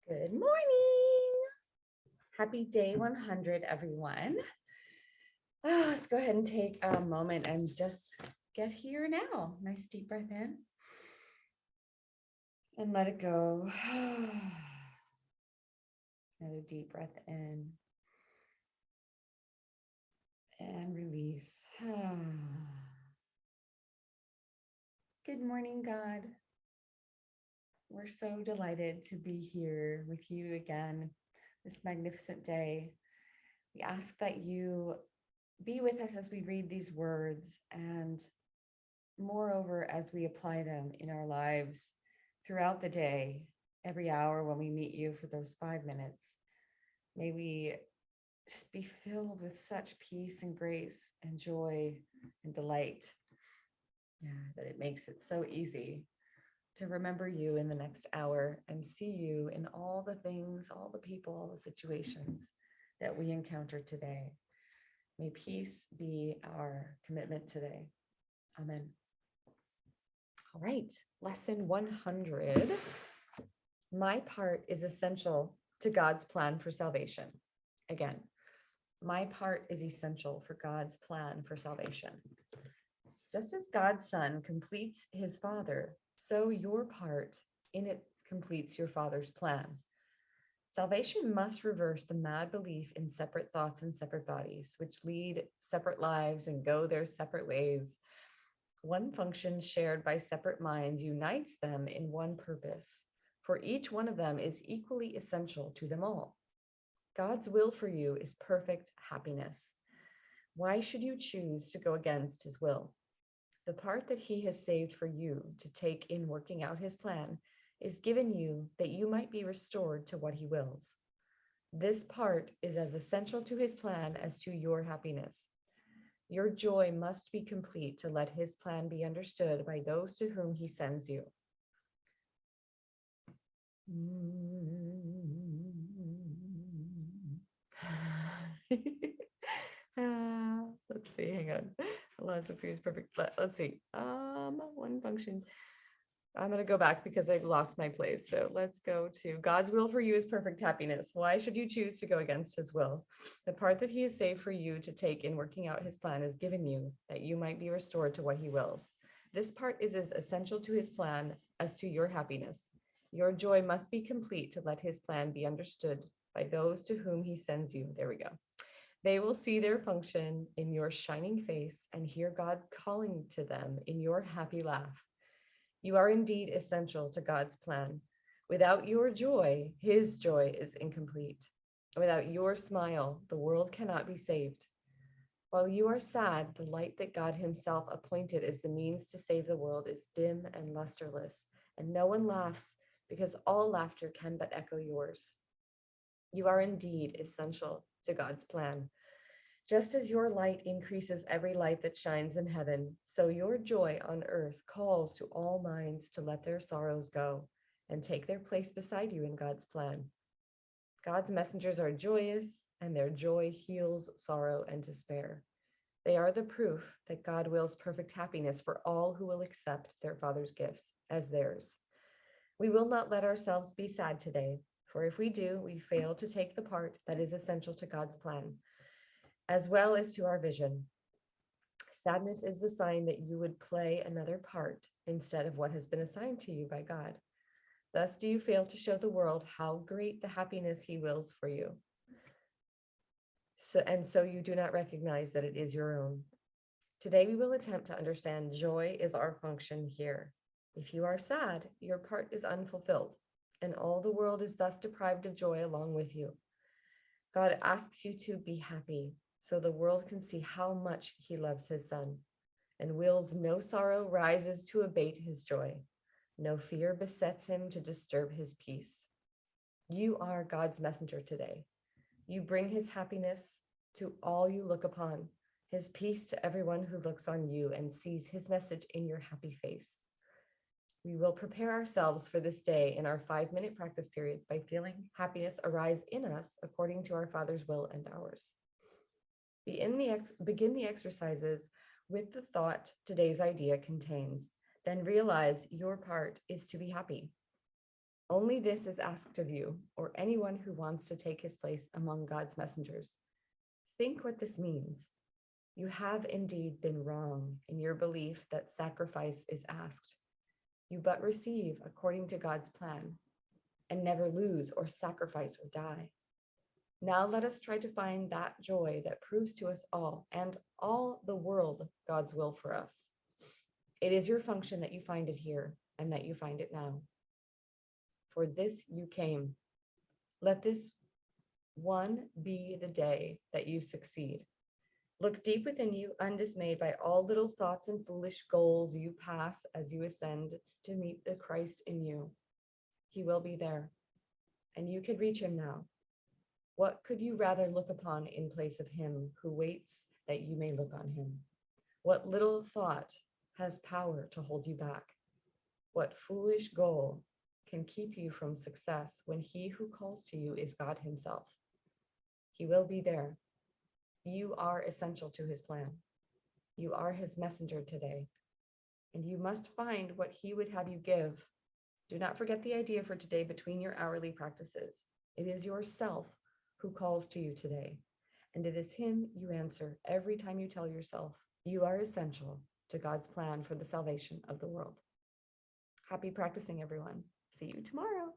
Good morning. Happy day 100, everyone. Let's go ahead and take a moment and just get here now. Nice deep breath in and let it go. Another deep breath in and release. Good morning, God. We're so delighted to be here with you again this magnificent day. We ask that you be with us as we read these words, and moreover, as we apply them in our lives throughout the day, every hour when we meet you for those 5 minutes. May we just be filled with such peace and grace and joy and delight, that it makes it so easy to remember you in the next hour and see you in all the things, all the people, all the situations that we encounter today. May peace be our commitment today. Amen. All right, lesson 100. My part is essential to God's plan for salvation. Again, my part is essential for God's plan for salvation. Just as God's Son completes his Father, so your part in it completes your Father's plan. Salvation must reverse the mad belief in separate thoughts and separate bodies, which lead separate lives and go their separate ways. One function shared by separate minds unites them in one purpose, for each one of them is equally essential to them all. God's will for you is perfect happiness. Why should you choose to go against his will? The part that he has saved for you to take in working out his plan is given you that you might be restored to what he wills. This part is as essential to his plan as to your happiness. Your joy must be complete to let his plan be understood by those to whom he sends you. Let's see, hang on. Allows for is perfect. Let's see. One function. I'm going to go back because I lost my place. So let's go to God's will for you is perfect happiness. Why should you choose to go against his will? The part that he has saved for you to take in working out his plan is given you that you might be restored to what he wills. This part is as essential to his plan as to your happiness. Your joy must be complete to let his plan be understood by those to whom he sends you. There we go. They will see their function in your shining face and hear God calling to them in your happy laugh. You are indeed essential to God's plan. Without your joy, his joy is incomplete. Without your smile, the world cannot be saved. While you are sad, the light that God himself appointed as the means to save the world is dim and lusterless, and no one laughs because all laughter can but echo yours. You are indeed essential to God's plan. Just as your light increases every light that shines in heaven, so your joy on earth calls to all minds to let their sorrows go and take their place beside you in God's plan. God's messengers are joyous, and their joy heals sorrow and despair. They are the proof that God wills perfect happiness for all who will accept their Father's gifts as theirs. We will not let ourselves be sad today, for if we do, we fail to take the part that is essential to God's plan, as well as to our vision. Sadness is the sign that you would play another part instead of what has been assigned to you by God. Thus do you fail to show the world how great the happiness he wills for you. So you do not recognize that it is your own. Today we will attempt to understand joy is our function here. If you are sad, your part is unfulfilled, and all the world is thus deprived of joy along with you. God asks you to be happy, so the world can see how much he loves his Son, and wills no sorrow rises to abate his joy. No fear besets him to disturb his peace. You are God's messenger today. You bring his happiness to all you look upon, his peace to everyone who looks on you and sees his message in your happy face. We will prepare ourselves for this day in our 5-minute practice periods by feeling happiness arise in us according to our Father's will and ours. Begin the exercises with the thought today's idea contains. Then realize your part is to be happy. Only this is asked of you, or anyone who wants to take his place among God's messengers. Think what this means. You have indeed been wrong in your belief that sacrifice is asked. You but receive according to God's plan, and never lose or sacrifice or die. Now let us try to find that joy that proves to us all and all the world God's will for us. It is your function that you find it here and that you find it now. For this you came. Let this one be the day that you succeed. Look deep within you, undismayed by all little thoughts and foolish goals you pass as you ascend to meet the Christ in you. He will be there, and you could reach him now. What could you rather look upon in place of him who waits that you may look on him? What little thought has power to hold you back? What foolish goal can keep you from success when he who calls to you is God himself? He will be there. You are essential to his plan. You are his messenger today, and you must find what he would have you give. Do not forget the idea for today between your hourly practices. It is yourself who calls to you today, and it is him you answer every time you tell yourself you are essential to God's plan for the salvation of the world. Happy practicing, everyone. See you tomorrow.